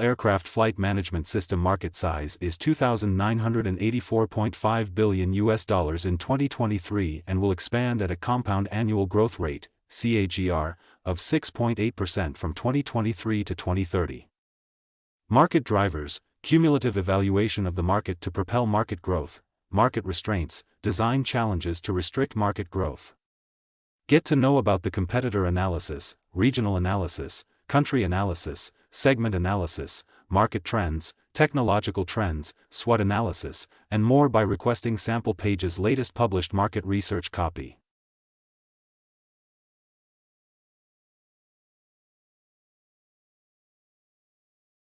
aircraft flight management system market size is $2,984.5 billion in 2023 and will expand at a compound annual growth rate, CAGR, of 6.8% from 2023 to 2030. Market drivers, cumulative evaluation of the market to propel market growth, market restraints, design challenges to restrict market growth. Get to know about the competitor analysis, regional analysis, country analysis, segment analysis, market trends, technological trends, SWOT analysis, and more by requesting Sample Page's latest published market research copy.